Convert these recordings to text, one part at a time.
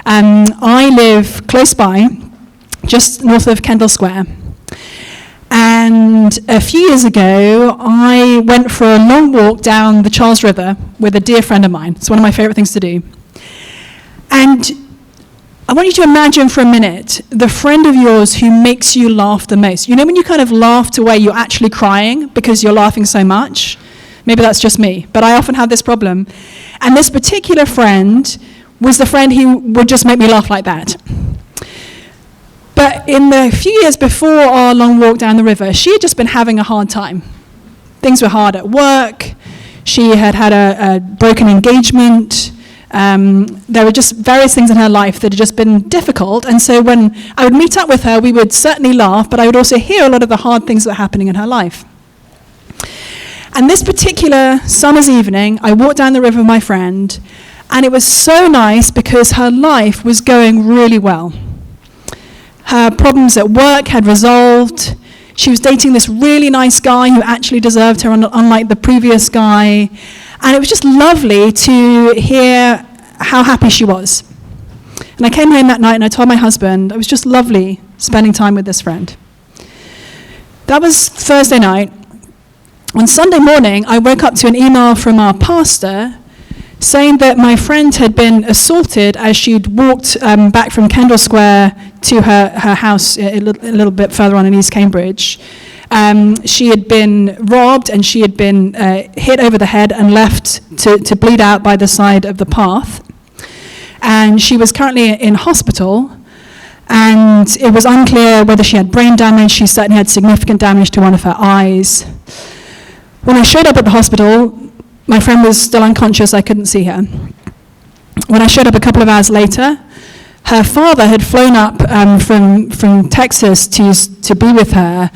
I live close by, just north of Kendall Square. And a few years ago, I went for a long walk down the Charles River with a dear friend of mine. It's one of my favorite things to do. And I want you to imagine for a minute the friend of yours who makes you laugh the most. You know when you kind of laugh to where you're actually crying because you're laughing so much? Maybe that's just me, but I often have this problem. And this particular friend was the friend who would just make me laugh like that. But in the few years before our long walk down the river, she had just been having a hard time. Things were hard at work. She had had a broken engagement. There were just various things in her life that had just been difficult. And so when I would meet up with her, we would certainly laugh, but I would also hear a lot of the hard things that were happening in her life. And this particular summer's evening, I walked down the river with my friend, and it was so nice because her life was going really well. Her problems at work had resolved. She was dating this really nice guy who actually deserved her, unlike the previous guy. And it was just lovely to hear how happy she was. And I came home that night and I told my husband, it was just lovely spending time with this friend. That was Thursday night. On Sunday morning, I woke up to an email from our pastor saying that my friend had been assaulted as she'd walked back from Kendall Square to her house a little bit further on in East Cambridge. She had been robbed and she had been hit over the head and left to bleed out by the side of the path. And she was currently in hospital, and it was unclear whether she had brain damage. She certainly had significant damage to one of her eyes. When I showed up at the hospital, my friend was still unconscious. I couldn't see her. When I showed up a couple of hours later, her father had flown up from Texas to be with her.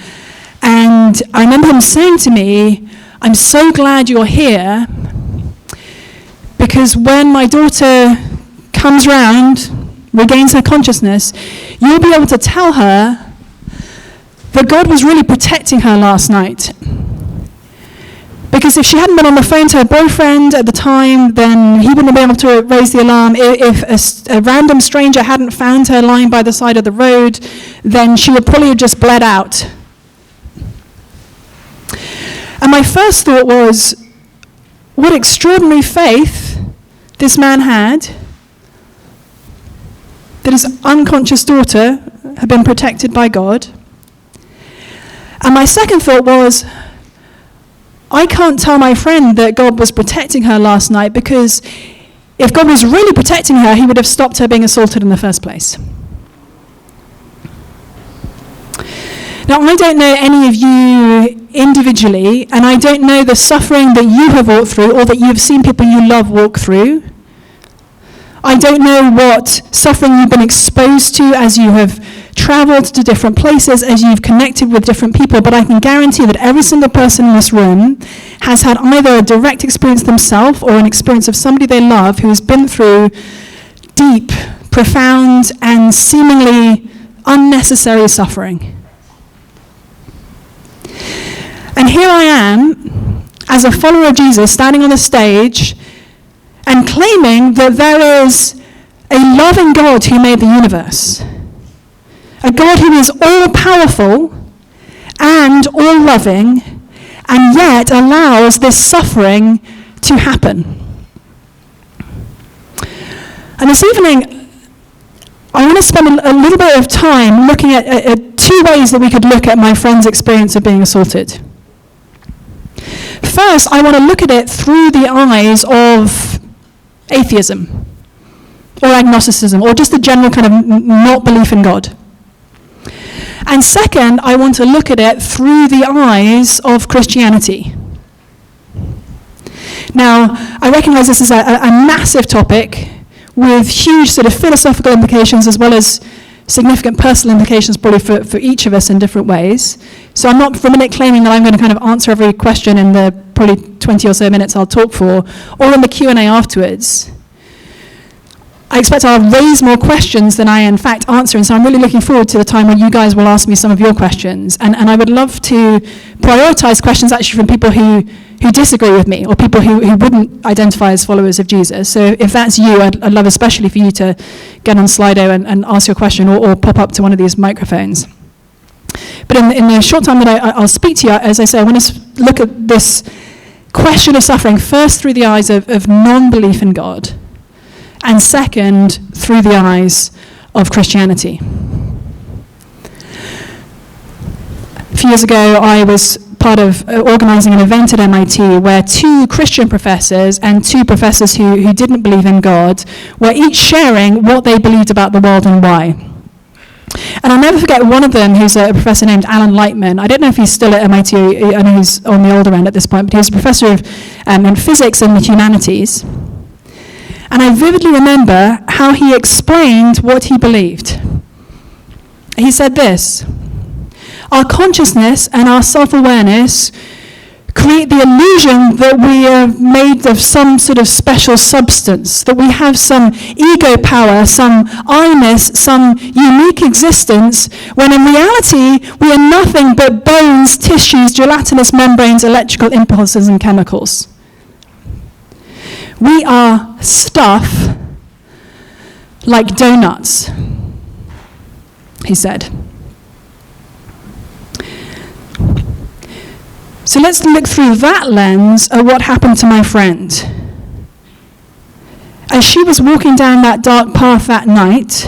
And I remember him saying to me, "I'm so glad you're here, because when my daughter comes round, regains her consciousness, you'll be able to tell her that God was really protecting her last night. Because if she hadn't been on the phone to her boyfriend at the time, then he wouldn't have been able to raise the alarm. If a random stranger hadn't found her lying by the side of the road, then she would probably have just bled out." And my first thought was, what extraordinary faith this man had, that his unconscious daughter had been protected by God. And my second thought was, I can't tell my friend that God was protecting her last night, because if God was really protecting her, he would have stopped her being assaulted in the first place. Now, I don't know any of you individually, and I don't know the suffering that you have walked through or that you have seen people you love walk through. I don't know what suffering you've been exposed to as you have traveled to different places, as you've connected with different people, but I can guarantee that every single person in this room has had either a direct experience themselves or an experience of somebody they love who has been through deep, profound, and seemingly unnecessary suffering. And here I am, as a follower of Jesus, standing on the stage and claiming that there is a loving God who made the universe. A God who is all-powerful and all-loving, and yet allows this suffering to happen. And this evening, I want to spend a little bit of time looking at two ways that we could look at my friend's experience of being assaulted. First, I want to look at it through the eyes of atheism, or agnosticism, or just a general kind of not belief in God. And second, I want to look at it through the eyes of Christianity. Now, I recognize this is a massive topic with huge sort of philosophical implications as well as significant personal implications probably for each of us in different ways. So I'm not for a minute claiming that I'm going to kind of answer every question in the probably 20 or so minutes I'll talk for, or in the Q&A afterwards. I expect I'll raise more questions than I in fact answer, and so I'm really looking forward to the time when you guys will ask me some of your questions. And I would love to prioritize questions actually from people who disagree with me, or people who wouldn't identify as followers of Jesus. So if that's you, I'd love especially for you to get on Slido and ask your question, or pop up to one of these microphones. But in the short time that I'll speak to you, as I say, I want to look at this question of suffering first through the eyes of non-belief in God, and second, through the eyes of Christianity. A few years ago, I was part of organising an event at MIT where 2 Christian professors and 2 professors who didn't believe in God were each sharing what they believed about the world and why. And I'll never forget one of them, who's a professor named Alan Lightman. I don't know if he's still at MIT, I know he's on the older end at this point, but he was a professor of in physics and the humanities. And I vividly remember how he explained what he believed. He said this: our consciousness and our self-awareness create the illusion that we are made of some sort of special substance, that we have some ego power, some I-ness, some unique existence, when in reality we are nothing but bones, tissues, gelatinous membranes, electrical impulses, and chemicals. We are stuff like donuts, he said. So let's look through that lens at what happened to my friend. As she was walking down that dark path that night,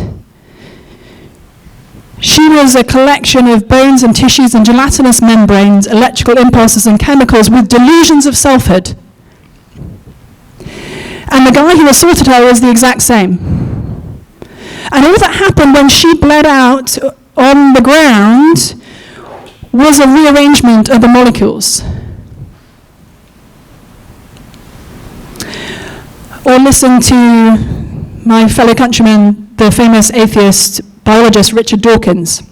she was a collection of bones and tissues and gelatinous membranes, electrical impulses and chemicals with delusions of selfhood. And the guy who assaulted her was the exact same. And all that happened when she bled out on the ground was a rearrangement of the molecules. Or listen to my fellow countryman, the famous atheist biologist Richard Dawkins,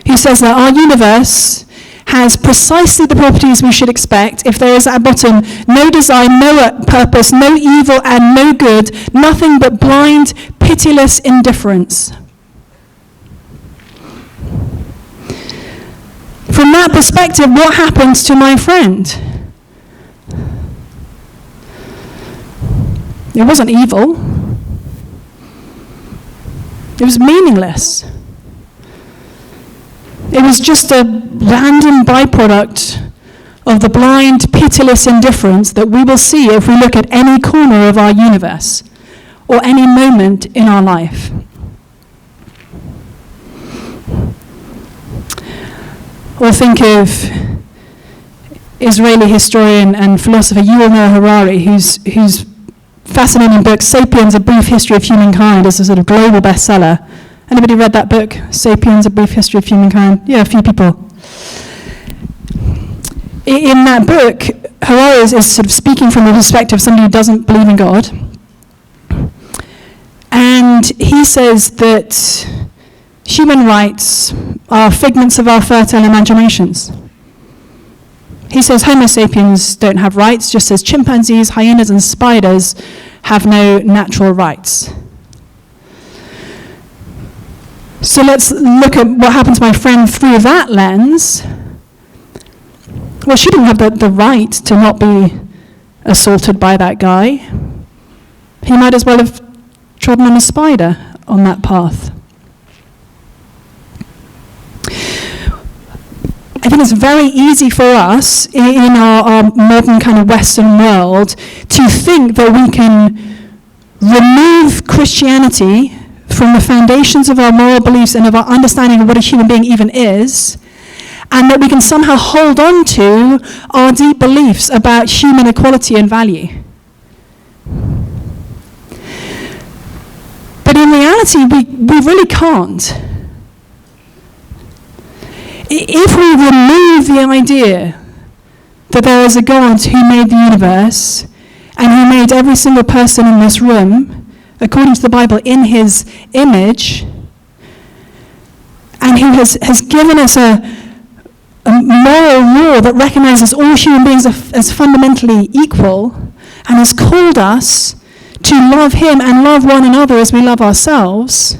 who says that our universe has precisely the properties we should expect if there is at bottom no design, no purpose, no evil and no good, nothing but blind, pitiless indifference. From that perspective, what happens to my friend? It wasn't evil. It was meaningless. It was just a random byproduct of the blind, pitiless indifference that we will see if we look at any corner of our universe or any moment in our life. Or think of Israeli historian and philosopher Yuval Noah Harari, whose fascinating book, Sapiens, A Brief History of Humankind, is a sort of global bestseller. Anybody read that book, Sapiens, A Brief History of Humankind? Yeah, a few people. In that book, Harari is sort of speaking from the perspective of somebody who doesn't believe in God. And he says that human rights are figments of our fertile imaginations. He says Homo sapiens don't have rights, just as chimpanzees, hyenas, and spiders have no natural rights. So let's look at what happened to my friend through that lens. Well, she didn't have the right to not be assaulted by that guy. He might as well have trodden on a spider on that path. I think it's very easy for us in our modern kind of Western world to think that we can remove Christianity from the foundations of our moral beliefs and of our understanding of what a human being even is, and that we can somehow hold on to our deep beliefs about human equality and value. But in reality, we really can't. If we remove the idea that there is a God who made the universe and who made every single person in this room, according to the Bible, in his image, and who has given us a moral law that recognizes all human beings as fundamentally equal, and has called us to love him and love one another as we love ourselves,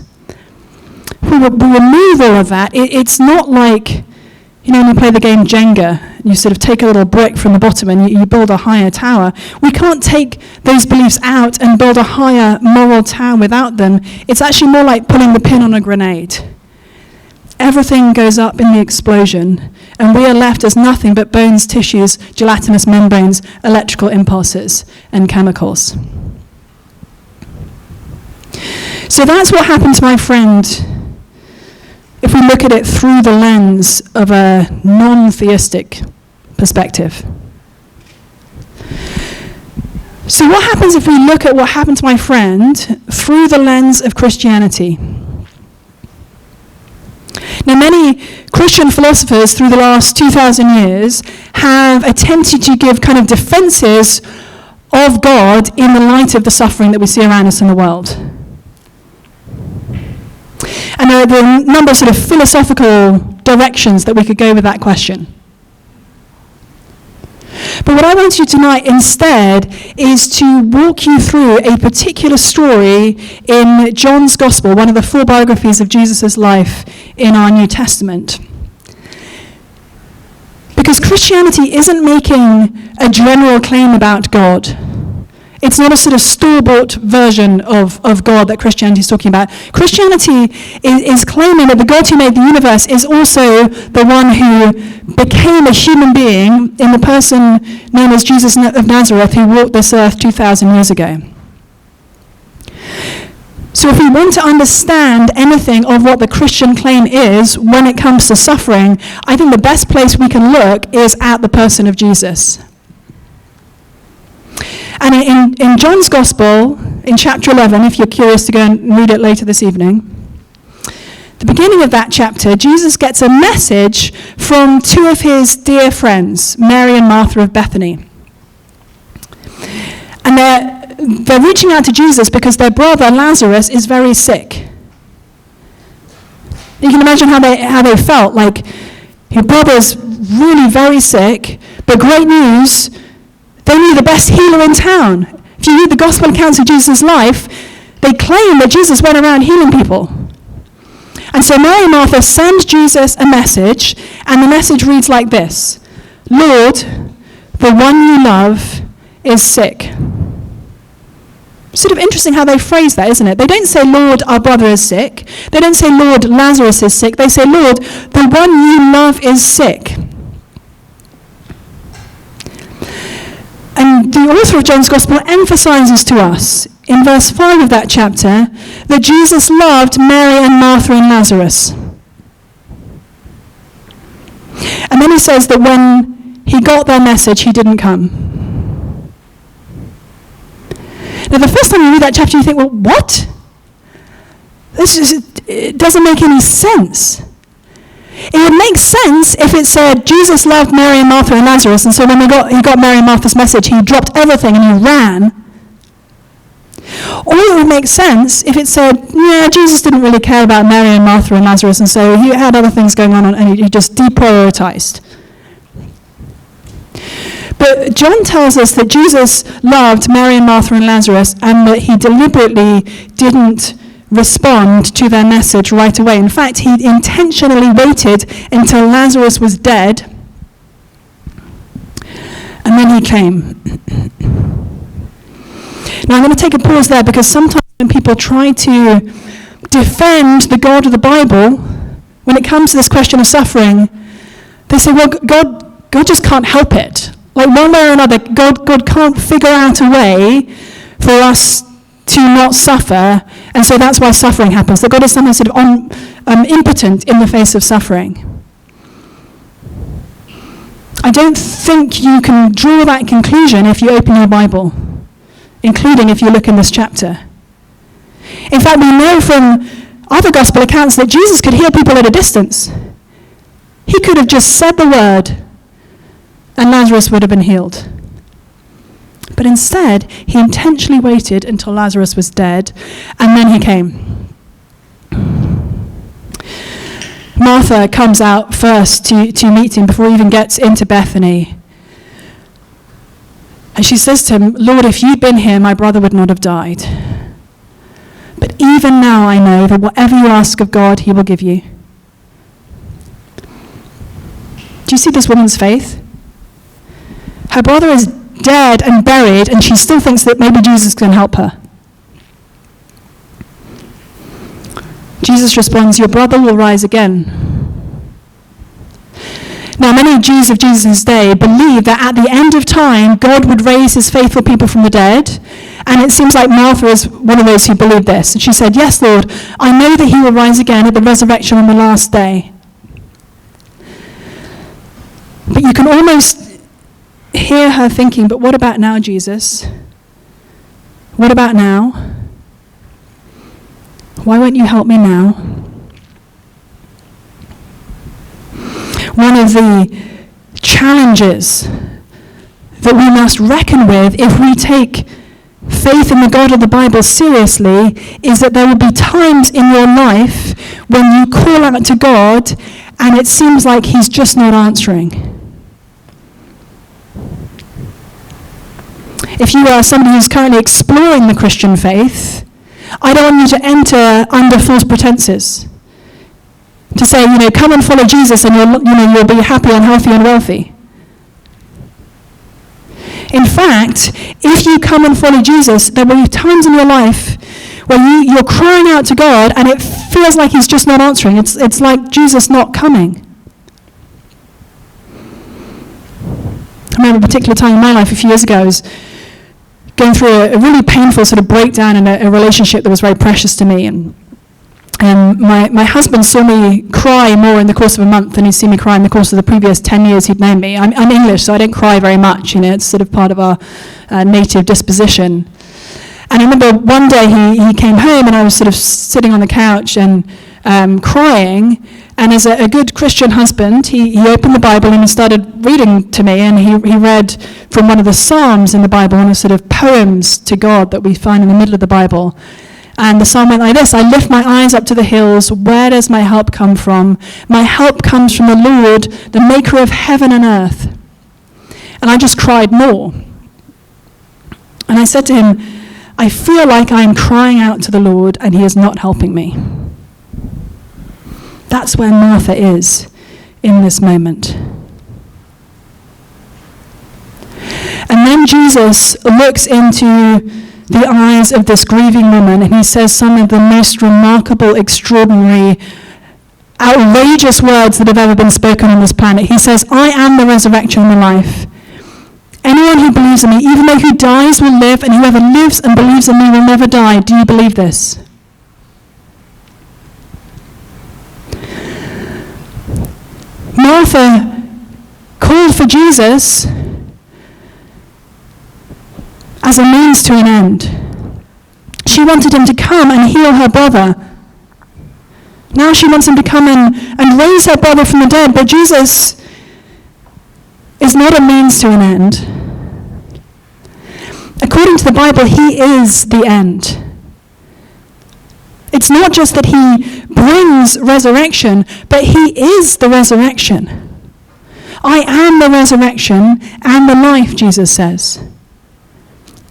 we remove all of that. It's not like, when you play the game Jenga, you sort of take a little brick from the bottom and you build a higher tower. We can't take those beliefs out and build a higher moral tower without them. It's actually more like putting the pin on a grenade. Everything goes up in the explosion, and we are left as nothing but bones, tissues, gelatinous membranes, electrical impulses, and chemicals. So that's what happened to my friend if we look at it through the lens of a non-theistic perspective. So what happens if we look at what happened to my friend through the lens of Christianity? Now, many Christian philosophers through the last 2,000 years have attempted to give kind of defenses of God in the light of the suffering that we see around us in the world. And there are a number of sort of philosophical directions that we could go with that question. But what I want to do tonight instead is to walk you through a particular story in John's Gospel, one of the 4 biographies of Jesus' life in our New Testament. Because Christianity isn't making a general claim about God. It's not a sort of store-bought version of God that Christianity is talking about. Christianity is claiming that the God who made the universe is also the one who became a human being in the person known as Jesus of Nazareth, who walked this earth 2,000 years ago. So if we want to understand anything of what the Christian claim is when it comes to suffering, I think the best place we can look is at the person of Jesus. And in John's Gospel, in chapter 11, if you're curious to go and read it later this evening, the beginning of that chapter, Jesus gets a message from 2 of his dear friends, Mary and Martha of Bethany. And they're reaching out to Jesus because their brother Lazarus is very sick. You can imagine how they felt, like your brother's really very sick, but great news, they knew the best healer in town. If you read the gospel accounts of Jesus' life, they claim that Jesus went around healing people. And so Mary and Martha send Jesus a message, and the message reads like this: Lord, the one you love is sick. Sort of interesting how they phrase that, isn't it? They don't say, Lord, our brother is sick. They don't say, Lord, Lazarus is sick. They say, Lord, the one you love is sick. And the author of John's Gospel emphasizes to us, in verse 5 of that chapter, that Jesus loved Mary and Martha and Lazarus. And then he says that when he got their message, he didn't come. Now, the first time you read that chapter, you think, well, what? It doesn't make any sense. It would make sense if it said Jesus loved Mary and Martha and Lazarus, and so when he got Mary and Martha's message, he dropped everything and he ran. Or it would make sense if it said, yeah, Jesus didn't really care about Mary and Martha and Lazarus, and so he had other things going on and he just deprioritized. But John tells us that Jesus loved Mary and Martha and Lazarus, and that he deliberately didn't respond to their message right away. In fact, he intentionally waited until Lazarus was dead, and then he came. Now, I'm going to take a pause there, because sometimes when people try to defend the God of the Bible, when it comes to this question of suffering, they say, well, God just can't help it. Like, one way or another, God can't figure out a way for us to not suffer, and so that's why suffering happens. That God is somehow sort of impotent in the face of suffering. I don't think you can draw that conclusion if you open your Bible, including if you look in this chapter. In fact, we know from other gospel accounts that Jesus could heal people at a distance. He could have just said the word, and Lazarus would have been healed. But instead, he intentionally waited until Lazarus was dead, and then he came. Martha comes out first to meet him before he even gets into Bethany. And she says to him, Lord, if you'd been here, my brother would not have died. But even now I know that whatever you ask of God, he will give you. Do you see this woman's faith? Her brother is dead and buried, and she still thinks that maybe Jesus can help her. Jesus responds, your brother will rise again. Now, many Jews of Jesus' day believed that at the end of time, God would raise his faithful people from the dead. And it seems like Martha is one of those who believed this. And she said, yes, Lord, I know that he will rise again at the resurrection on the last day. But you can almost hear her thinking, but what about now, Jesus? What about now? Why won't you help me now? One of the challenges that we must reckon with if we take faith in the God of the Bible seriously is that there will be times in your life when you call out to God and it seems like he's just not answering. If you are somebody who's currently exploring the Christian faith, I don't want you to enter under false pretenses. To say, come and follow Jesus and you'll be happy and healthy and wealthy. In fact, if you come and follow Jesus, there will be times in your life where you're crying out to God and it feels like he's just not answering. It's like Jesus not coming. I remember a particular time in my life a few years ago, I was going through a really painful sort of breakdown in a relationship that was very precious to me. And my husband saw me cry more in the course of a month than he'd seen me cry in the course of the previous 10 years he'd known me. I'm English, so I don't cry very much. It's sort of part of our native disposition. And I remember one day he came home and I was sort of sitting on the couch and crying. And as a good Christian husband, he opened the Bible and he started reading to me. And he read from one of the Psalms in the Bible, one of sort of poems to God that we find in the middle of the Bible. And the psalm went like this: I lift my eyes up to the hills. Where does my help come from? My help comes from the Lord, the maker of heaven and earth. And I just cried more. And I said to him, I feel like I'm crying out to the Lord and he is not helping me. That's where Martha is in this moment. And then Jesus looks into the eyes of this grieving woman, and he says some of the most remarkable, extraordinary, outrageous words that have ever been spoken on this planet. He says, I am the resurrection and the life. Anyone who believes in me, even though who dies will live, and whoever lives and believes in me will never die. Do you believe this? Martha called for Jesus as a means to an end. She wanted him to come and heal her brother. Now she wants him to come and raise her brother from the dead, but Jesus is not a means to an end. According to the Bible, he is the end. It's not just that he brings resurrection, but he is the resurrection. I am the resurrection and the life, Jesus says.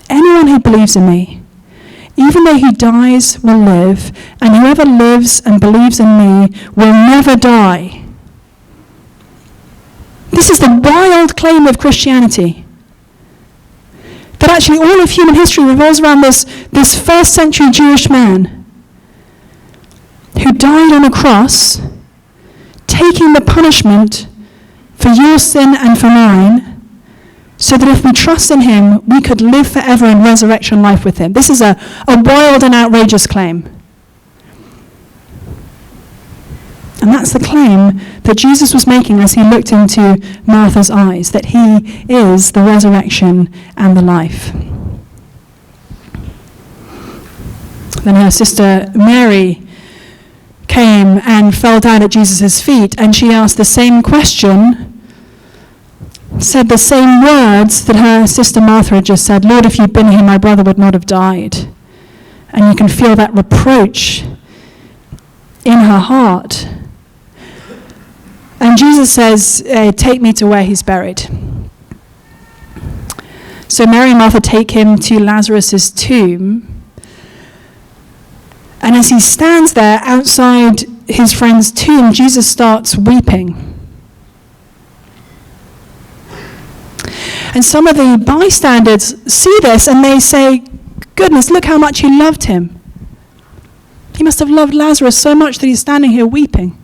Anyone who believes in me, even though he dies, will live, and whoever lives and believes in me will never die. This is the wild claim of Christianity. That actually all of human history revolves around this first century Jewish man who died on a cross, taking the punishment for your sin and for mine, so that if we trust in him, we could live forever in resurrection life with him. This is a wild and outrageous claim. And that's the claim that Jesus was making as he looked into Martha's eyes, that he is the resurrection and the life. Then her sister Mary came and fell down at Jesus' feet, and she asked the same question, said the same words that her sister Martha had just said. Lord, if you'd been here, my brother would not have died. And you can feel that reproach in her heart. And Jesus says, take me to where he's buried. So Mary and Martha take him to Lazarus' tomb. And as he stands there outside his friend's tomb, Jesus starts weeping. And some of the bystanders see this and they say, goodness, look how much he loved him. He must have loved Lazarus so much that he's standing here weeping.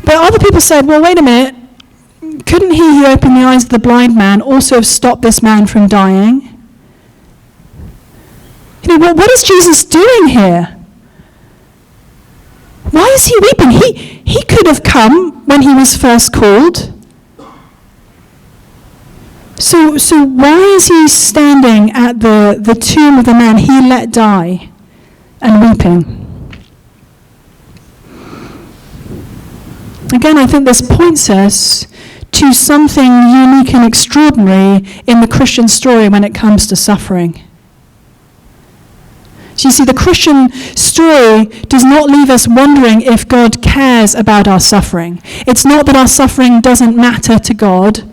But other people said, well, wait a minute. Couldn't he who opened the eyes of the blind man also have stopped this man from dying? You know, what is Jesus doing here? Why is he weeping? He could have come when he was first called. So why is he standing at the tomb of the man he let die and weeping? Again, I think this points us to something unique and extraordinary in the Christian story when it comes to suffering. So you see, the Christian story does not leave us wondering if God cares about our suffering. It's not that our suffering doesn't matter to God.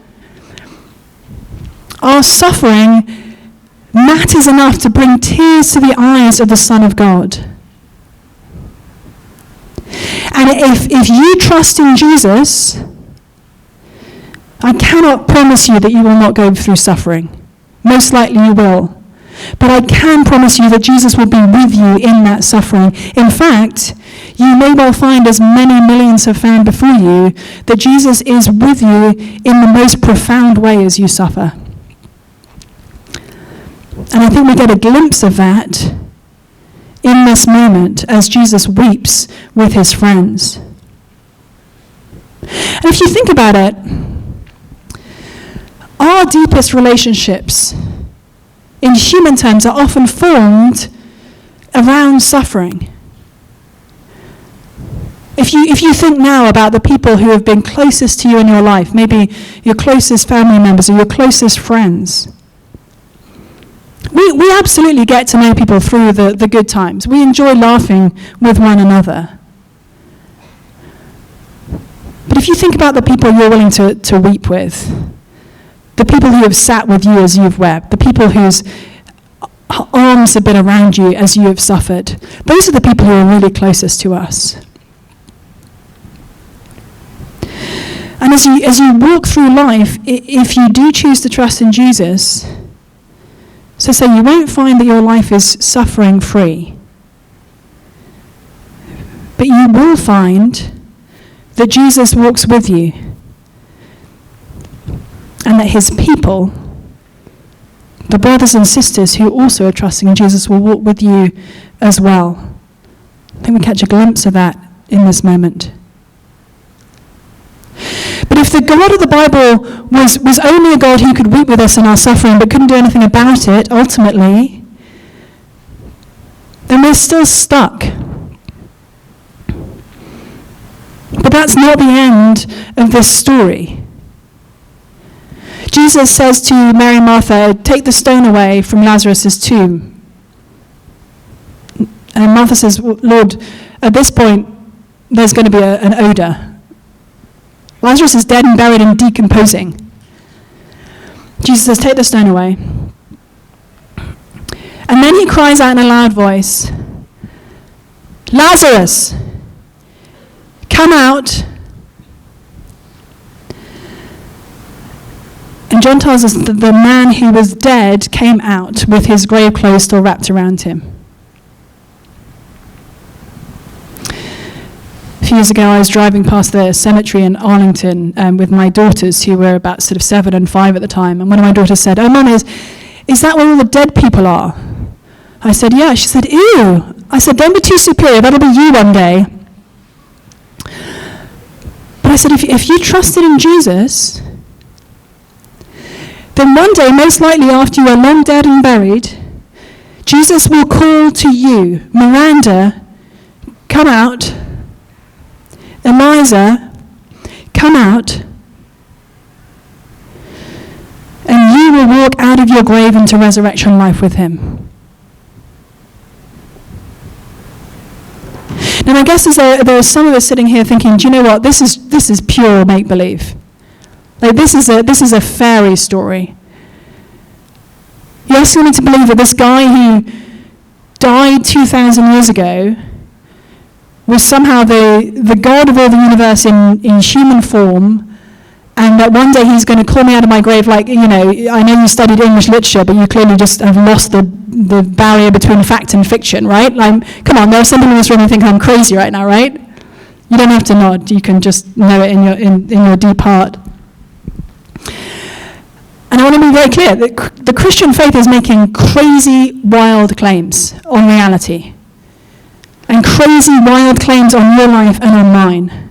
Our suffering matters enough to bring tears to the eyes of the Son of God. And if you trust in Jesus, I cannot promise you that you will not go through suffering. Most likely you will. But I can promise you that Jesus will be with you in that suffering. In fact, you may well find, as many millions have found before you, that Jesus is with you in the most profound way as you suffer. And I think we get a glimpse of that in this moment as Jesus weeps with his friends. And if you think about it, our deepest relationships in human terms are often formed around suffering. If you think now about the people who have been closest to you in your life, maybe your closest family members or your closest friends, we absolutely get to know people through the good times. We enjoy laughing with one another. But if you think about the people you're willing to weep with, the people who have sat with you as you've wept, the people whose arms have been around you as you have suffered, those are the people who are really closest to us. And as you walk through life, if you do choose to trust in Jesus, so say you won't find that your life is suffering free, but you will find that Jesus walks with you and that his people, the brothers and sisters who also are trusting in Jesus, will walk with you as well. I think we catch a glimpse of that in this moment. But if the God of the Bible was only a God who could weep with us in our suffering but couldn't do anything about it, ultimately, then we're still stuck. But that's not the end of this story. Jesus says to Mary and Martha, take the stone away from Lazarus' tomb. And Martha says, Lord, at this point, there's going to be an odor. Lazarus is dead and buried and decomposing. Jesus says, take the stone away. And then he cries out in a loud voice, Lazarus, come out. And John tells us that the man who was dead came out with his grave clothes still wrapped around him. A few years ago, I was driving past the cemetery in Arlington with my daughters, who were about sort of 7 and 5 at the time. And one of my daughters said, oh, Mum, is that where all the dead people are? I said, yeah. She said, ew. I said, don't be too superior. That'll be you one day. But I said, if you trusted in Jesus, then one day, most likely after you are long dead and buried, Jesus will call to you, Miranda, come out. Eliza, come out. And you will walk out of your grave into resurrection life with him. Now, my guess is there are some of us sitting here thinking, do you know what, this is pure make-believe. Like, this is a fairy story. You're asking me to believe that this guy who died 2,000 years ago was somehow the God of all the universe in human form, and that one day he's going to call me out of my grave, like, I know you studied English literature, but you clearly just have lost the barrier between fact and fiction, right? Like, come on, there are some people in this room who think I'm crazy right now, right? You don't have to nod. You can just know it in your deep heart. And I want to be very clear that the Christian faith is making crazy, wild claims on reality. And crazy, wild claims on your life and on mine.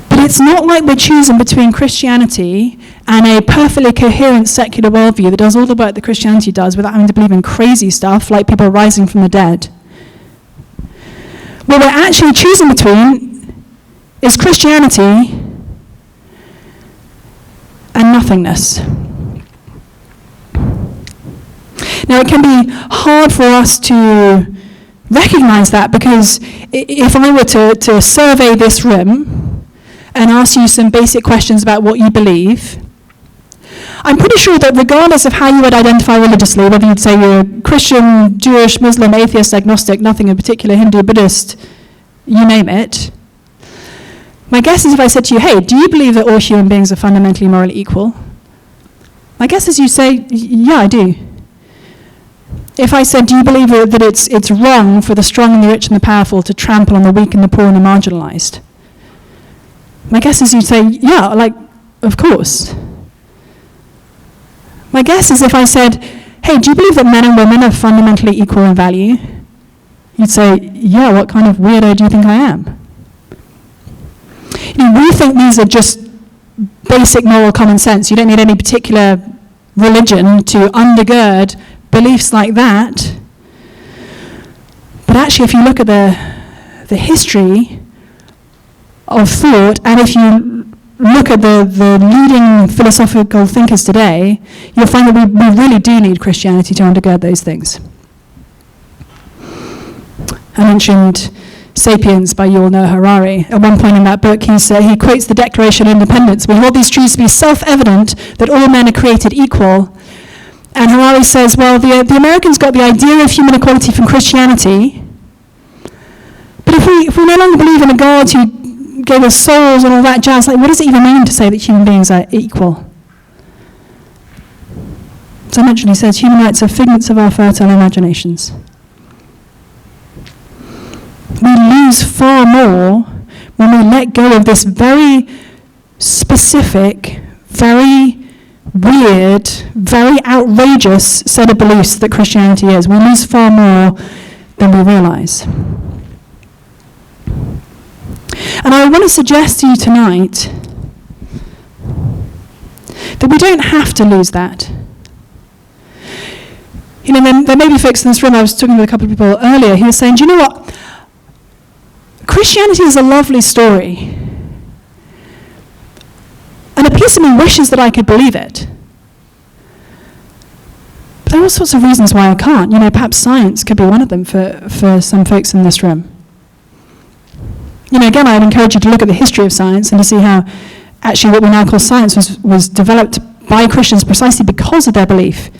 But it's not like we're choosing between Christianity and a perfectly coherent secular worldview that does all the work that Christianity does without having to believe in crazy stuff like people rising from the dead. What we're actually choosing between is Christianity and nothingness. Now, it can be hard for us to recognize that, because if I were to survey this room and ask you some basic questions about what you believe, I'm pretty sure that regardless of how you would identify religiously, whether you'd say you're Christian, Jewish, Muslim, atheist, agnostic, nothing in particular, Hindu, Buddhist, you name it, my guess is if I said to you, hey, do you believe that all human beings are fundamentally morally equal? My guess is you say, yeah, I do. If I said, do you believe that it's wrong for the strong and the rich and the powerful to trample on the weak and the poor and the marginalized? My guess is you'd say, yeah, like, of course. My guess is if I said, hey, do you believe that men and women are fundamentally equal in value? You'd say, yeah, what kind of weirdo do you think I am? We think these are just basic moral common sense. You don't need any particular religion to undergird beliefs like that. But actually, if you look at the history of thought, and if you look at the leading philosophical thinkers today, you'll find that we really do need Christianity to undergird those things. I mentioned Sapiens by Yuval Noah Harari. At one point in that book, he quotes the Declaration of Independence. We hold these truths to be self-evident that all men are created equal. And Harari says, well, the Americans got the idea of human equality from Christianity, but if we no longer believe in a God who gave us souls and all that jazz, like, what does it even mean to say that human beings are equal? As I mentioned, he says, human rights are figments of our fertile imaginations. We lose far more when we let go of this very specific, very weird, very outrageous set of beliefs that Christianity is. We lose far more than we realize. And I want to suggest to you tonight that we don't have to lose that. There may be folks in this room, I was talking with a couple of people earlier, who were saying, do you know what? Christianity is a lovely story. And a piece of me wishes that I could believe it. But there are all sorts of reasons why I can't. Perhaps science could be one of them for some folks in this room. Again, I'd encourage you to look at the history of science and to see how actually what we now call science was developed by Christians precisely because of their belief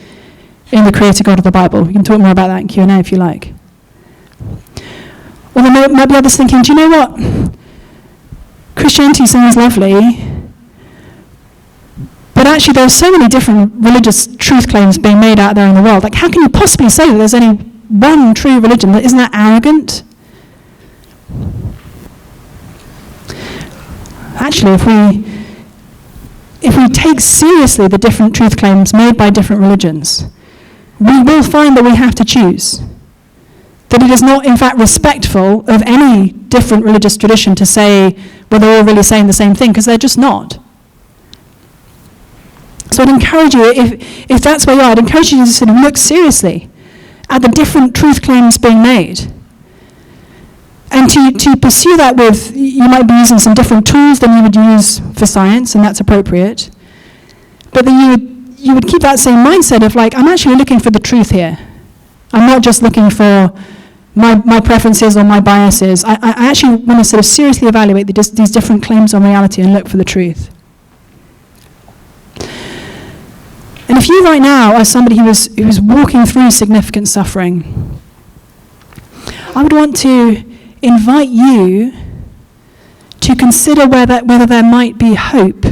in the creator God of the Bible. We can talk more about that in Q&A if you like. Or there might be others thinking, do you know what? Christianity sounds lovely, but actually there are so many different religious truth claims being made out there in the world. Like, how can you possibly say that there's only one true religion? Isn't that arrogant? Actually, if we take seriously the different truth claims made by different religions, we will find that we have to choose. That it is not, in fact, respectful of any different religious tradition to say, well, they're all really saying the same thing, because they're just not. So I'd encourage you, if that's where you are, I'd encourage you to sort of look seriously at the different truth claims being made. And to pursue that with, you might be using some different tools than you would use for science, and that's appropriate. But that you would keep that same mindset of, like, I'm actually looking for the truth here. I'm not just looking for my preferences or my biases. I actually want to sort of seriously evaluate these different claims on reality and look for the truth. And if you right now are somebody who is walking through significant suffering, I would want to invite you to consider whether there might be hope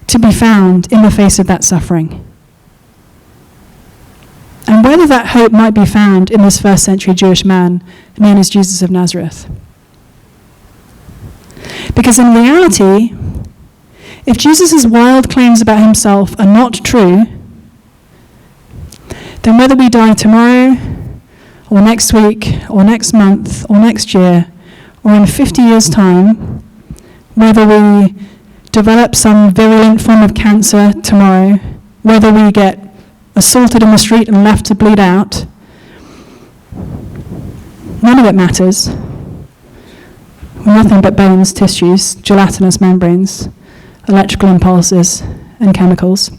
to be found in the face of that suffering. And whether that hope might be found in this first century Jewish man known as Jesus of Nazareth. Because in reality, if Jesus' wild claims about himself are not true, then whether we die tomorrow, or next week, or next month, or next year, or in 50 years' time, whether we develop some virulent form of cancer tomorrow, whether we get assaulted in the street and left to bleed out, none of it matters. We're nothing but bones, tissues, gelatinous membranes, electrical impulses, and chemicals.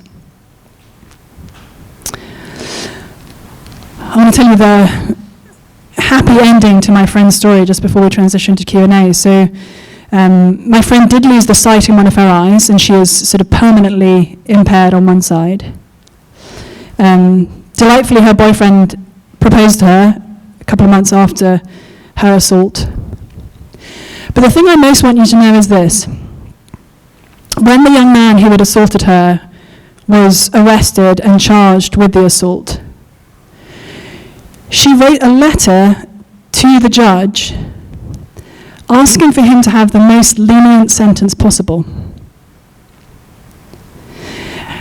I want to tell you the happy ending to my friend's story just before we transition to Q&A. So my friend did lose the sight in one of her eyes, and she is sort of permanently impaired on one side. Delightfully, her boyfriend proposed to her a couple of months after her assault. But the thing I most want you to know is this. When the young man who had assaulted her was arrested and charged with the assault, she wrote a letter to the judge asking for him to have the most lenient sentence possible.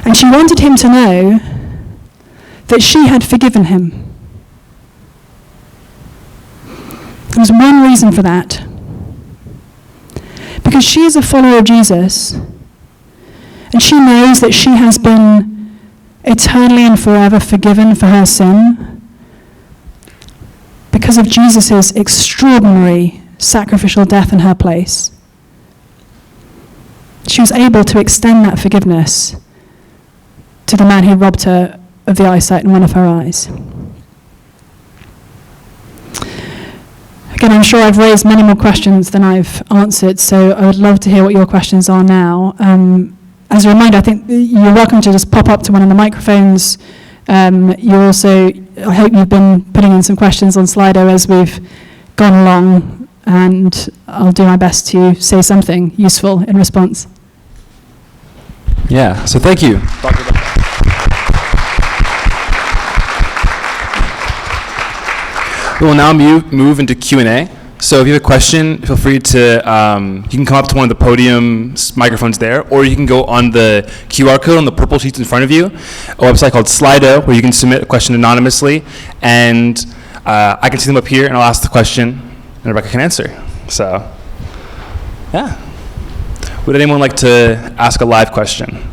And she wanted him to know that she had forgiven him. There was one reason for that. Because she is a follower of Jesus, and she knows that she has been eternally and forever forgiven for her sin because of Jesus' extraordinary sacrificial death in her place. She was able to extend that forgiveness to the man who robbed her of the eyesight in one of her eyes. Again, I'm sure I've raised many more questions than I've answered, so I would love to hear what your questions are now. As a reminder, I think you're welcome to just pop up to one of the microphones. You're also, I hope you've been putting in some questions on Slido as we've gone along, and I'll do my best to say something useful in response. Yeah, so thank you. We will now move into Q&A. So if you have a question, feel free to, you can come up to one of the podium microphones there, or you can go on the QR code on the purple sheets in front of you, a website called Slido, where you can submit a question anonymously, and I can see them up here, and I'll ask the question, and Rebecca can answer. So, yeah. Would anyone like to ask a live question?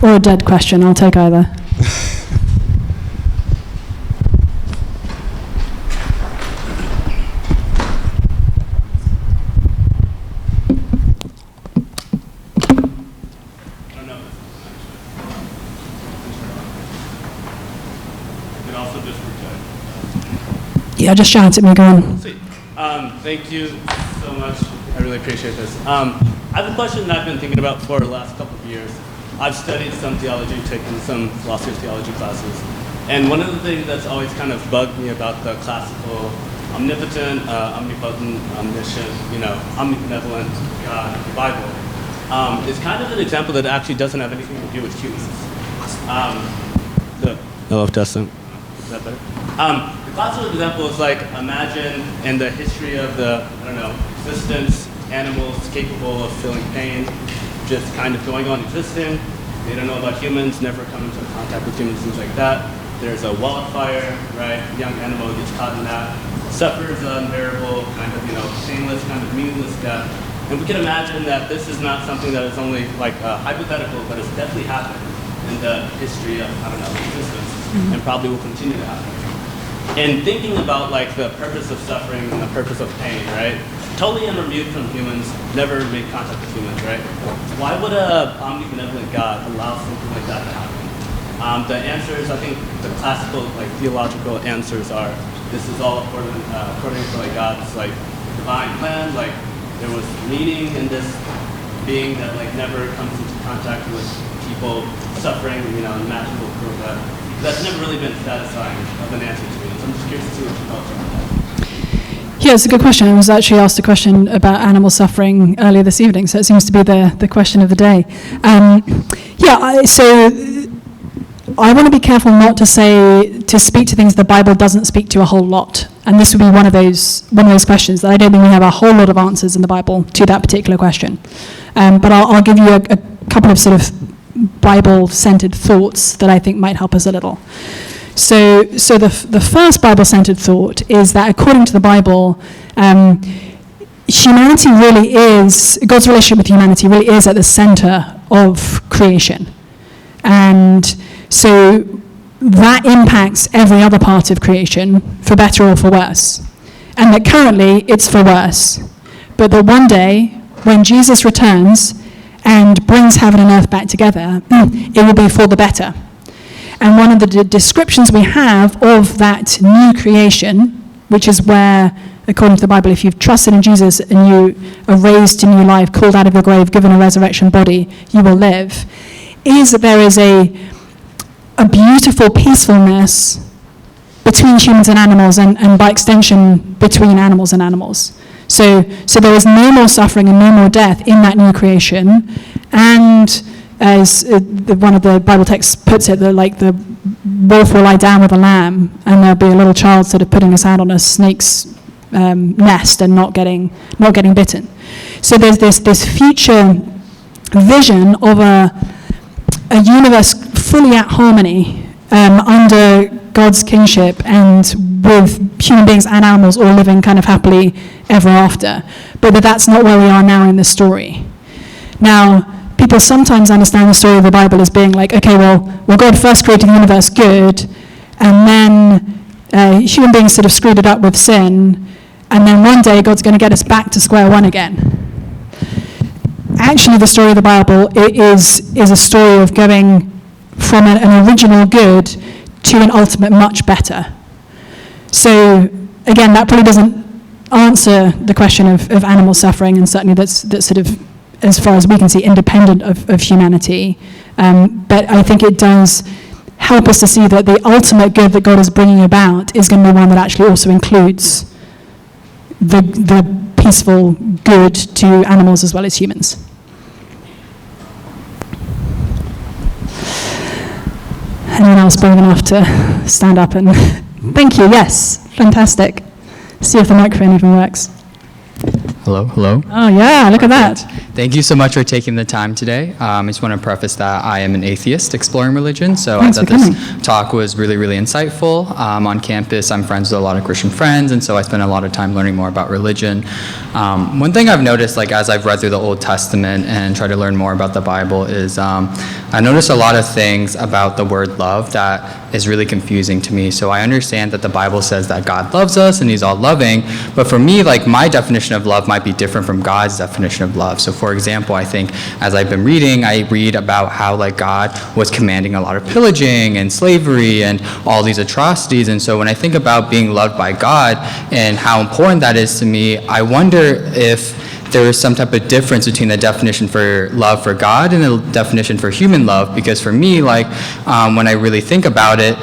Or a dead question, I'll take either. Yeah, just shout at me, go on. Sweet. Thank you so much. I really appreciate this. I have a question that I've been thinking about for the last couple of years. I've studied some theology, taken some philosophy of theology classes. And one of the things that's always kind of bugged me about the classical omnipotent, omnipotent, omniscient, omnibenevolent God, the Bible, is kind of an example that actually doesn't have anything to do with humans. Hello, Justin. Is that better? The classical example is like, imagine in the history of the, existence, animals capable of feeling pain, just kind of going on existing. They don't know about humans, never come into contact with humans, things like that. There's a wildfire, right? A young animal gets caught in that, suffers an unbearable, kind of, painless, kind of meaningless death. And we can imagine that this is not something that is only like hypothetical, but it's definitely happened in the history of, existence, and probably will continue to happen. And thinking about like the purpose of suffering and the purpose of pain, right? Totally removed from humans, never made contact with humans, right? Why would a omnibenevolent God allow something like that to happen? The answers, I think, the classical, like theological answers are, this is all according to like God's like divine plan. Like there was meaning in this being that like never comes into contact with people suffering. Imagine we'll prove that. That's never really been satisfying of an answer to me. So I'm just curious to see what your thoughts are on that. Yeah, it's a good question. I was actually asked a question about animal suffering earlier this evening, so it seems to be the question of the day. So I want to be careful not to speak to things the Bible doesn't speak to a whole lot. And this would be one of those questions that I don't think we have a whole lot of answers in the Bible to that particular question. But I'll give you a couple of sort of Bible-centered thoughts that I think might help us a little. So the first Bible-centered thought is that according to the Bible, humanity really is, God's relationship with humanity really is at the center of creation. And so that impacts every other part of creation, for better or for worse. And that currently it's for worse. But that one day, when Jesus returns and brings heaven and earth back together, it will be for the better. And one of the descriptions we have of that new creation, which is where, according to the Bible, if you've trusted in Jesus and you are raised to new life, called out of your grave, given a resurrection body, you will live, is that there is a beautiful peacefulness between humans and animals, and by extension, between animals and animals. So there is no more suffering and no more death in that new creation. And as one of the Bible texts puts it, the wolf will lie down with a lamb, and there'll be a little child sort of putting his hand on a snake's nest and not getting bitten. So there's this future vision of a universe fully at harmony under God's kingship and with human beings and animals all living kind of happily ever after. But that's not where we are now in the story. Now, people sometimes understand the story of the Bible as being like, okay, well God first created the universe good, and then human beings sort of screwed it up with sin, and then one day God's going to get us back to square one again. Actually, the story of the Bible is a story of going from an original good to an ultimate much better. So, again, that probably doesn't answer the question of animal suffering, and certainly that's sort of, as far as we can see, independent of humanity. But I think it does help us to see that the ultimate good that God is bringing about is going to be one that actually also includes the peaceful good to animals as well as humans. Anyone else brave enough to stand up and... Thank you, yes, fantastic. See if the microphone even works. Hello. Oh yeah, look at that. Thank you so much for taking the time today. I just want to preface that I am an atheist exploring religion, so Thanks I thought for this coming. talk was really, really insightful. On campus, I'm friends with a lot of Christian friends, and so I spend a lot of time learning more about religion. One thing I've noticed, as I've read through the Old Testament and try to learn more about the Bible, is I noticed a lot of things about the word love that is really confusing to me. So I understand that the Bible says that God loves us and he's all loving, but for me, my definition of love might be different from God's definition of love. So for example, I think as I've been reading, I read about how God was commanding a lot of pillaging and slavery and all these atrocities. And so when I think about being loved by God and how important that is to me, I wonder if there is some type of difference between the definition for love for God and the definition for human love, because for me, when I really think about it,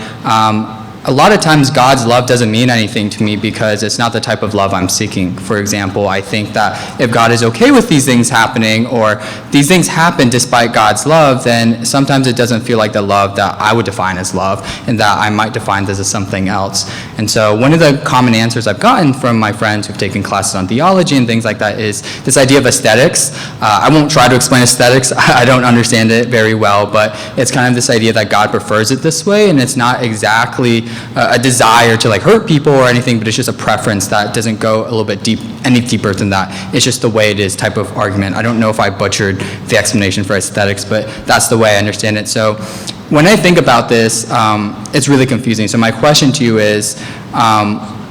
a lot of times God's love doesn't mean anything to me because it's not the type of love I'm seeking. For example, I think that if God is okay with these things happening, or these things happen despite God's love, then sometimes it doesn't feel like the love that I would define as love, and that I might define this as something else. And so one of the common answers I've gotten from my friends who've taken classes on theology and things like that is this idea of aesthetics. I won't try to explain aesthetics. I don't understand it very well, but it's kind of this idea that God prefers it this way, and it's not exactly a desire to hurt people or anything, but it's just a preference that doesn't go a little bit any deeper than that. It's just the way it is type of argument. I don't know if I butchered the explanation for aesthetics, but that's the way I understand it. So when I think about this, it's really confusing. So my question to you is,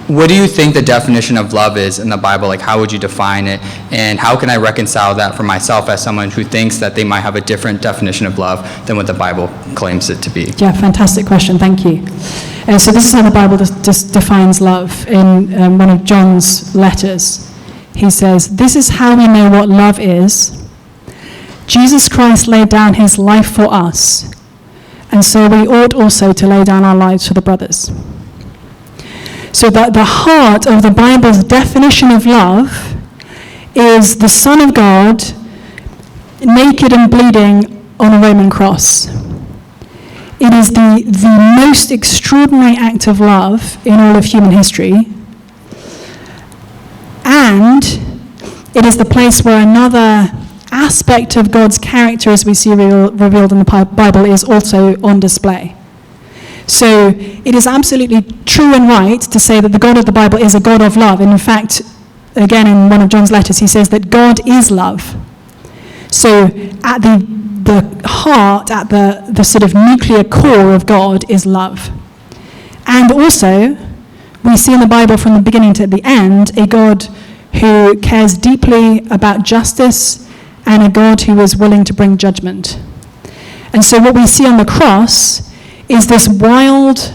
what do you think the definition of love is in the Bible? Like, how would you define it? And how can I reconcile that for myself as someone who thinks that they might have a different definition of love than what the Bible claims it to be? Yeah, fantastic question. Thank you. So this is how the Bible just defines love in one of John's letters. He says, "This is how we know what love is. Jesus Christ laid down his life for us, and so we ought also to lay down our lives for the brothers." So that the heart of the Bible's definition of love is the Son of God naked and bleeding on a Roman cross. It is the most extraordinary act of love in all of human history. And it is the place where another aspect of God's character, as we see revealed in the Bible, is also on display. So it is absolutely true and right to say that the God of the Bible is a God of love. And in fact, again, in one of John's letters, he says that God is love. So at the heart, at the sort of nuclear core of God is love. And also, we see in the Bible from the beginning to the end, a God who cares deeply about justice and a God who is willing to bring judgment. And so what we see on the cross is this wild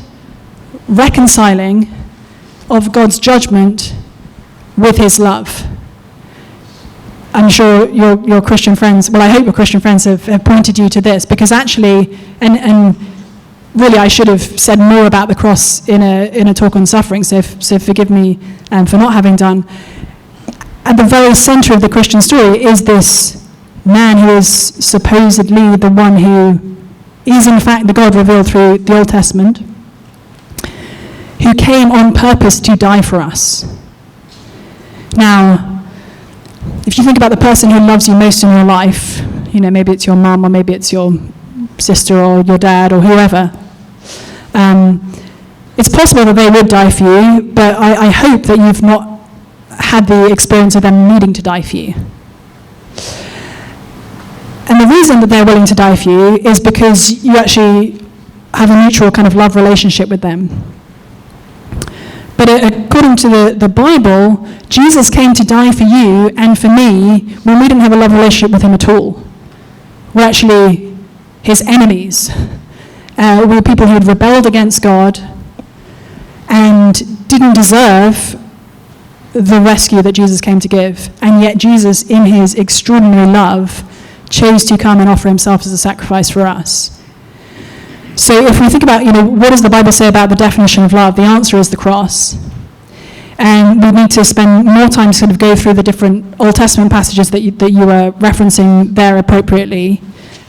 reconciling of God's judgment with his love. I'm sure your Christian friends, well, I hope your Christian friends have pointed you to this, because actually, and really I should have said more about the cross in a talk on suffering, so forgive me for not having done. At the very center of the Christian story is this man who is supposedly the one who is in fact the God revealed through the Old Testament, who came on purpose to die for us. Now, if you think about the person who loves you most in your life, maybe it's your mum, or maybe it's your sister, or your dad, or whoever, it's possible that they would die for you, but I hope that you've not had the experience of them needing to die for you. And the reason that they're willing to die for you is because you actually have a mutual kind of love relationship with them. But according to the Bible, Jesus came to die for you and for me when we didn't have a love relationship with him at all. We're actually his enemies. We were people who had rebelled against God and didn't deserve the rescue that Jesus came to give. And yet Jesus, in his extraordinary love, chose to come and offer himself as a sacrifice for us. So if we think about, what does the Bible say about the definition of love? The answer is the cross. And we need to spend more time to sort of go through the different Old Testament passages that you were referencing there appropriately.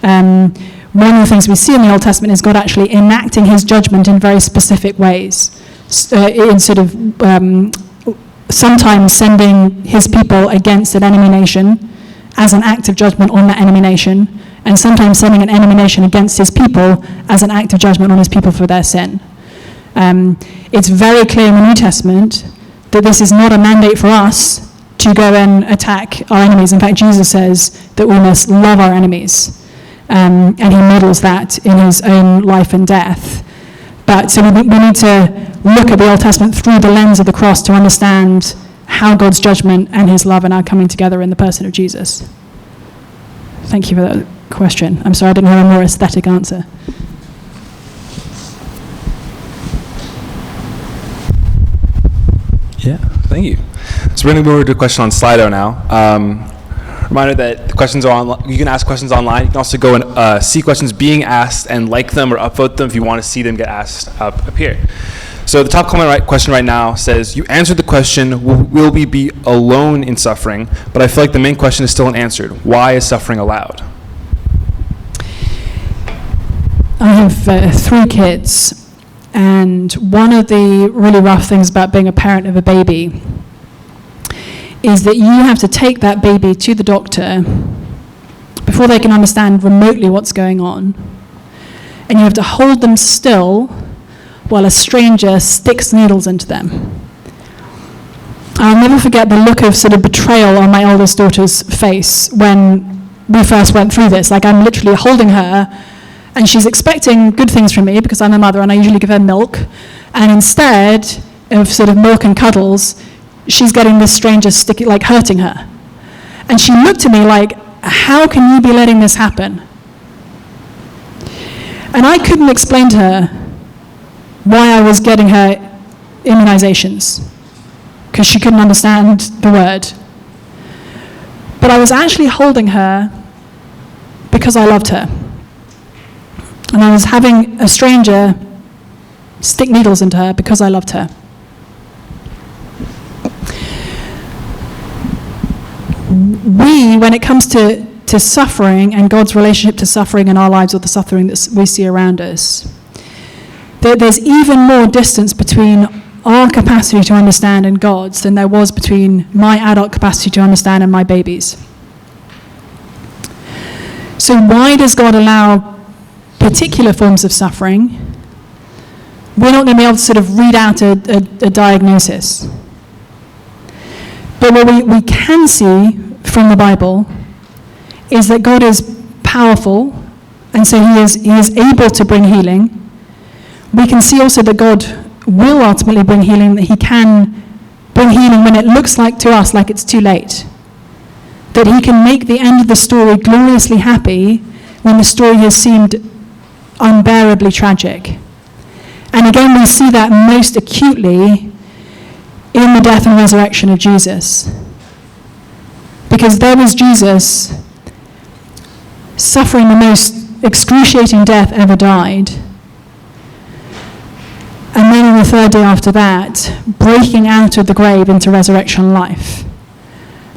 One of the things we see in the Old Testament is God actually enacting his judgment in very specific ways, in sort of sometimes sending his people against an enemy nation as an act of judgment on that enemy nation, and sometimes sending an enemy nation against his people as an act of judgment on his people for their sin. It's very clear in the New Testament that this is not a mandate for us to go and attack our enemies. In fact, Jesus says that we must love our enemies, and he models that in his own life and death. But so we need to look at the Old Testament through the lens of the cross to understand how God's judgment and his love are now coming together in the person of Jesus. Thank you for that question. I'm sorry I didn't have a more aesthetic answer. Yeah, thank you. So we're going to move over to a question on Slido now. Reminder that the questions are online. You can ask questions online. You can also go and see questions being asked and like them or upvote them if you want to see them get asked up here. So the top comment question right now says, you answered the question, will we be alone in suffering? But I feel like the main question is still unanswered. Why is suffering allowed? I have 3 kids, and one of the really rough things about being a parent of a baby is that you have to take that baby to the doctor before they can understand remotely what's going on, and you have to hold them still while a stranger sticks needles into them. I'll never forget the look of sort of betrayal on my oldest daughter's face when we first went through this. Like, I'm literally holding her, and she's expecting good things from me because I'm her mother and I usually give her milk, and instead of sort of milk and cuddles, she's getting this stranger sticky, like hurting her. And she looked at me like, how can you be letting this happen? And I couldn't explain to her why I was getting her immunizations, because she couldn't understand the word. But I was actually holding her because I loved her. And I was having a stranger stick needles into her because I loved her. We, when it comes to suffering and God's relationship to suffering in our lives, or the suffering that we see around us, there's even more distance between our capacity to understand and God's than there was between my adult capacity to understand and my baby's. So why does God allow particular forms of suffering? We're not going to be able to sort of read out a diagnosis. But what we can see from the Bible is that God is powerful, and so he is able to bring healing. We can see also that God will ultimately bring healing, that he can bring healing when it looks like to us like it's too late. That he can make the end of the story gloriously happy when the story has seemed unbearably tragic. And again, we see that most acutely in the death and resurrection of Jesus. Because there was Jesus suffering the most excruciating death ever died. And then on the third day after that, breaking out of the grave into resurrection life.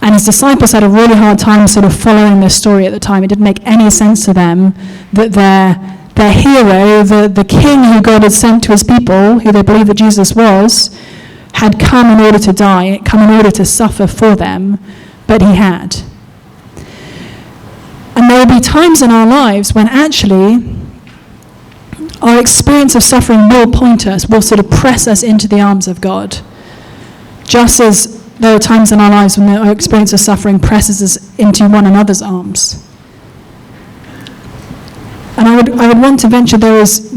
And his disciples had a really hard time sort of following this story at the time. It didn't make any sense to them that their hero, the king who God had sent to his people, who they believed that Jesus was, had come in order to die, come in order to suffer for them, but he had. And there will be times in our lives when actually our experience of suffering will point us, will sort of press us into the arms of God. Just as there are times in our lives when our experience of suffering presses us into one another's arms. And I would want to venture there is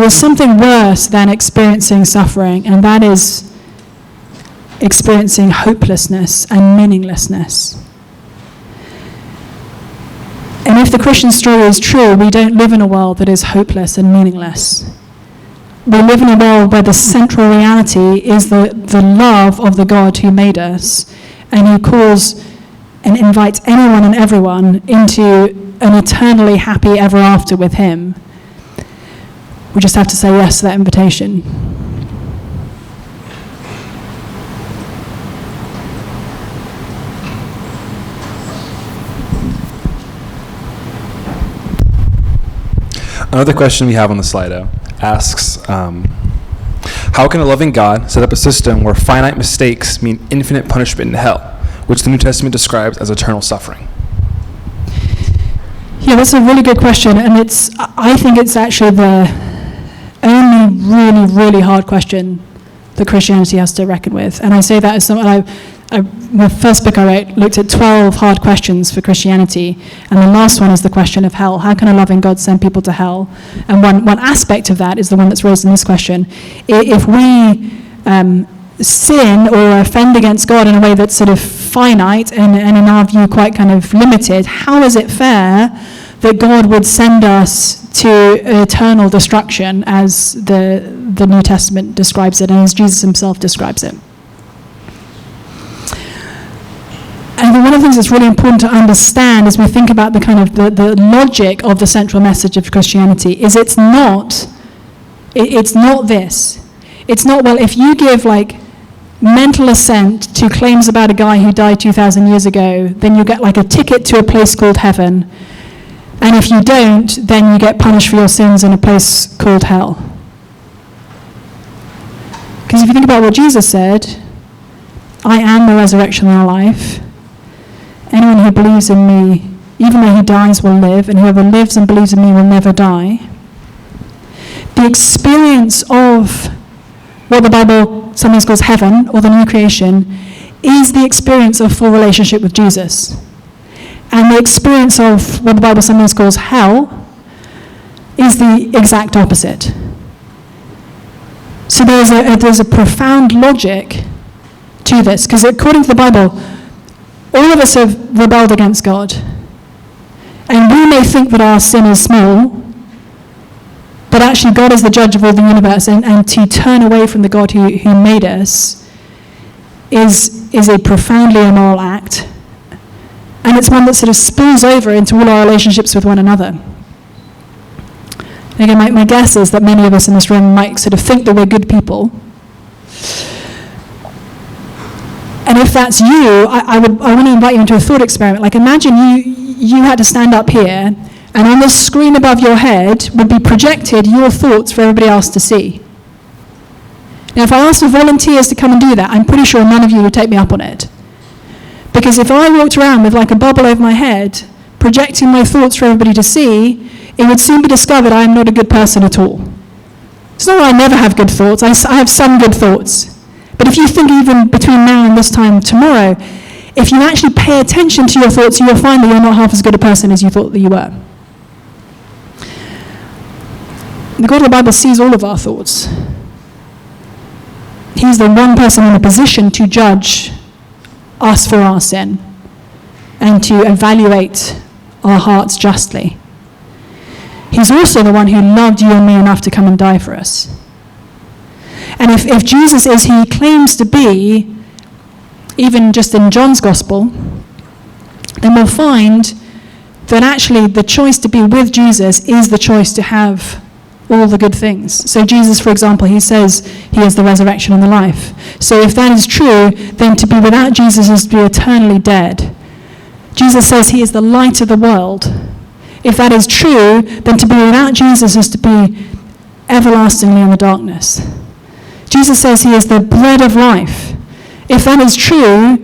something worse than experiencing suffering, and that is experiencing hopelessness and meaninglessness. And if the Christian story is true, we don't live in a world that is hopeless and meaningless. We live in a world where the central reality is the love of the God who made us and who calls and invites anyone and everyone into an eternally happy ever after with him. We just have to say yes to that invitation. Another question we have on the Slido asks, how can a loving God set up a system where finite mistakes mean infinite punishment in hell, which the New Testament describes as eternal suffering? Yeah, that's a really good question, and I think it's actually the only really, really hard question that Christianity has to reckon with. And I say that as someone, the first book I wrote looked at 12 hard questions for Christianity, and the last one is the question of hell. How can a loving God send people to hell? And one aspect of that is the one that's raised in this question. If we sin or offend against God in a way that's sort of finite and in our view quite kind of limited, how is it fair that God would send us to eternal destruction as the New Testament describes it and as Jesus himself describes it? And one of the things that's really important to understand as we think about the kind of the logic of the central message of Christianity is it's not this. It's not, well, if you give like mental assent to claims about a guy who died 2,000 years ago, then you get like a ticket to a place called heaven. And if you don't, then you get punished for your sins in a place called hell. Because if you think about what Jesus said, I am the resurrection and the life. Anyone who believes in me, even though he dies, will live, and whoever lives and believes in me will never die. The experience of what the Bible sometimes calls heaven, or the new creation, is the experience of full relationship with Jesus. And the experience of what the Bible sometimes calls hell is the exact opposite. So there's a profound logic to this, because according to the Bible, all of us have rebelled against God. And we may think that our sin is small, but actually God is the judge of all the universe, and to turn away from the God who made us is a profoundly immoral act. And it's one that sort of spills over into all our relationships with one another. And again, my guess is that many of us in this room might sort of think that we're good people. And if that's you, I want to invite you into a thought experiment. Like, imagine you had to stand up here, and on the screen above your head would be projected your thoughts for everybody else to see. Now, if I asked for volunteers to come and do that, I'm pretty sure none of you would take me up on it. Because if I walked around with like a bubble over my head, projecting my thoughts for everybody to see, it would soon be discovered I am not a good person at all. It's not that I never have good thoughts. I have some good thoughts. But if you think even between now and this time tomorrow, if you actually pay attention to your thoughts, you will find that you're not half as good a person as you thought that you were. The God of the Bible sees all of our thoughts. He's the one person in a position to judge us for our sin and to evaluate our hearts justly. He's also the one who loved you and me enough to come and die for us. And if Jesus is who he claims to be, even just in John's Gospel, then we'll find that actually the choice to be with Jesus is the choice to have all the good things. So Jesus, for example, he says he is the resurrection and the life. So if that is true, then to be without Jesus is to be eternally dead. Jesus says he is the light of the world. If that is true, then to be without Jesus is to be everlastingly in the darkness. Jesus says he is the bread of life. If that is true,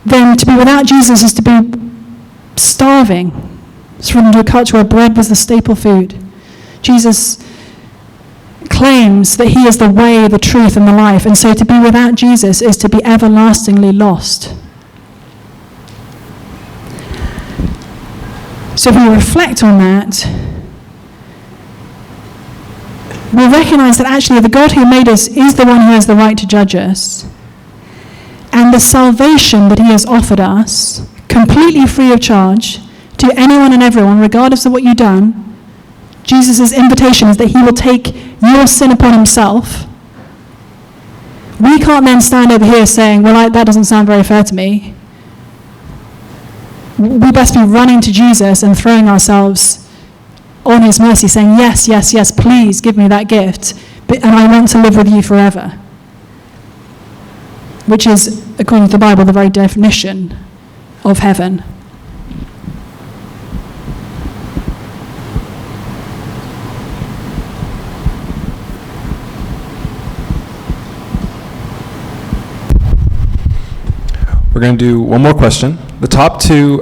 then to be without Jesus is to be starving. It's from a culture where bread was the staple food. Jesus claims that he is the way, the truth, and the life, and so to be without Jesus is to be everlastingly lost. So if we reflect on that, we'll recognize that actually the God who made us is the one who has the right to judge us, and the salvation that he has offered us, completely free of charge, to anyone and everyone, regardless of what you've done. Jesus' invitation is that he will take your sin upon himself. We can't then stand over here saying, well, that doesn't sound very fair to me. We best be running to Jesus and throwing ourselves on his mercy, saying, yes, yes, yes, please give me that gift, and I want to live with you forever. Which is, according to the Bible, the very definition of heaven. We're going to do one more question. The top two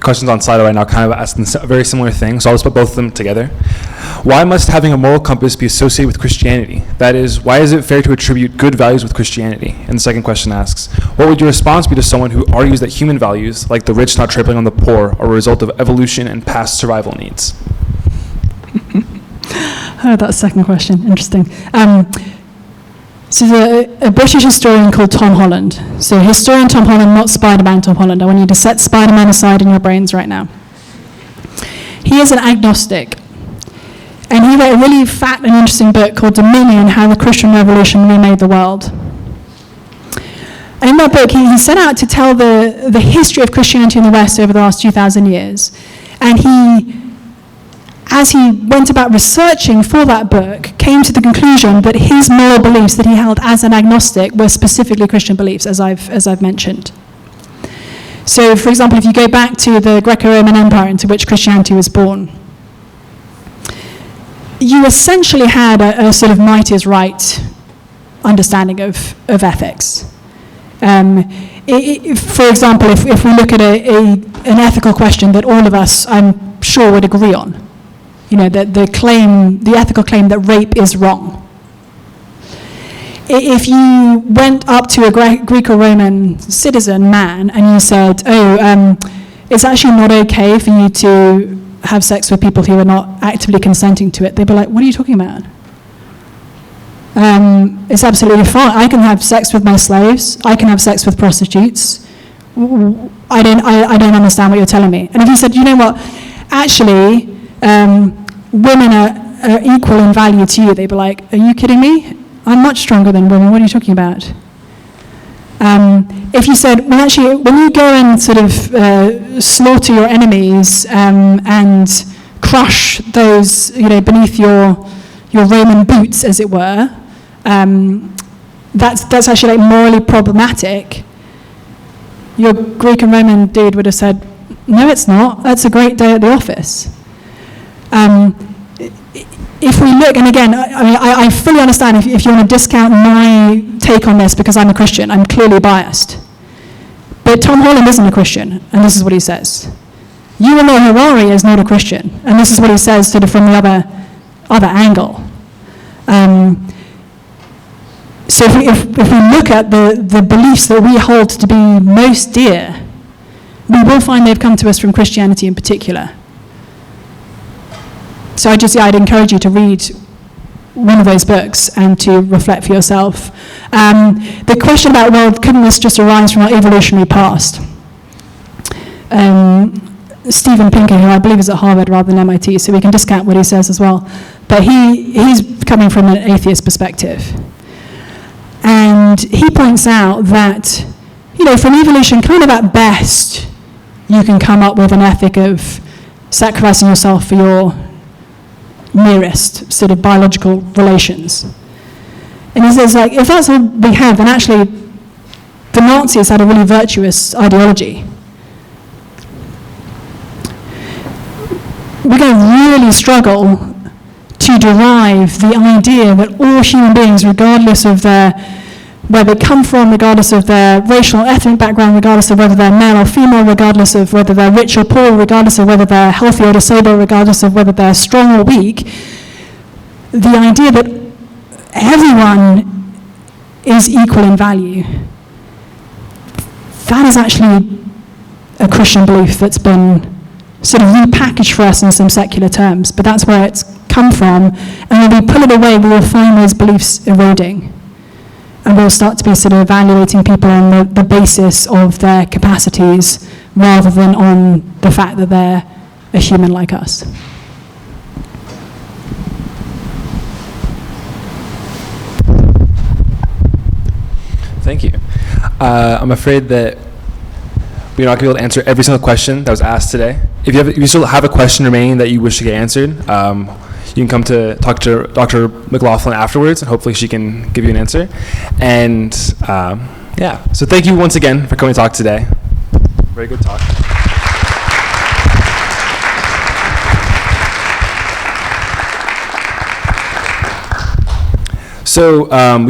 questions on Slido right now kind of ask a very similar thing, so I'll just put both of them together. Why must having a moral compass be associated with Christianity? That is, why is it fair to attribute good values with Christianity? And the second question asks, what would your response be to someone who argues that human values, like the rich not trampling on the poor, are a result of evolution and past survival needs? Oh, that second question, interesting. So there's a British historian called Tom Holland. So historian Tom Holland, not Spider-Man Tom Holland. I want you to set Spider-Man aside in your brains right now. He is an agnostic. And he wrote a really fat and interesting book called Dominion, How the Christian Revolution Remade the World. And in that book, he set out to tell the history of Christianity in the West over the last 2,000 years. And as he went about researching for that book, came to the conclusion that his moral beliefs that he held as an agnostic were specifically Christian beliefs, as I've mentioned. So, for example, if you go back to the Greco-Roman Empire into which Christianity was born, you essentially had a sort of might is right understanding of ethics. For example, if we look at an ethical question that all of us, I'm sure, would agree on, the ethical claim that rape is wrong. If you went up to a Greco-Roman citizen man and you said, it's actually not okay for you to have sex with people who are not actively consenting to it, they'd be like, what are you talking about? It's absolutely fine. I can have sex with my slaves. I can have sex with prostitutes. I don't understand what you're telling me. And if you said, you know what, actually, women are equal in value to you, they'd be like, are you kidding me? I'm much stronger than women. What are you talking about? If you said, well, actually, when you go and sort of slaughter your enemies and crush those, beneath your Roman boots, as it were, that's actually like morally problematic. Your Greek and Roman dude would have said, no, it's not. That's a great day at the office. If we look, and again, I fully understand if you want to discount my take on this because I'm a Christian, I'm clearly biased. But Tom Holland isn't a Christian, and this is what he says. Yuval Harari is not a Christian, and this is what he says sort of from the other angle. So if we look at the beliefs that we hold to be most dear, we will find they've come to us from Christianity in particular. So I'd encourage you to read one of those books and to reflect for yourself. The question about, well, couldn't this just arise from our evolutionary past? Steven Pinker, who I believe is at Harvard rather than MIT, so we can discount what he says as well. But he's coming from an atheist perspective. And he points out that, from evolution, kind of at best, you can come up with an ethic of sacrificing yourself for your nearest sort of biological relations. And he says, like, if that's what we have, then actually the Nazis had a really virtuous ideology. We're going to really struggle to derive the idea that all human beings, regardless of where they come from, regardless of their racial or ethnic background, regardless of whether they're male or female, regardless of whether they're rich or poor, regardless of whether they're healthy or disabled, regardless of whether they're strong or weak, the idea that everyone is equal in value, that is actually a Christian belief that's been sort of repackaged for us in some secular terms, but that's where it's come from, and when we pull it away, we will find those beliefs eroding. And we'll start to be sort of evaluating people on the basis of their capacities rather than on the fact that they're a human like us. Thank you. I'm afraid that we're not going to be able to answer every single question that was asked today. If you still have a question remaining that you wish to get answered, you can come to talk to Dr. McLaughlin afterwards, and hopefully she can give you an answer. And so thank you once again for coming to talk today. Very good talk. So we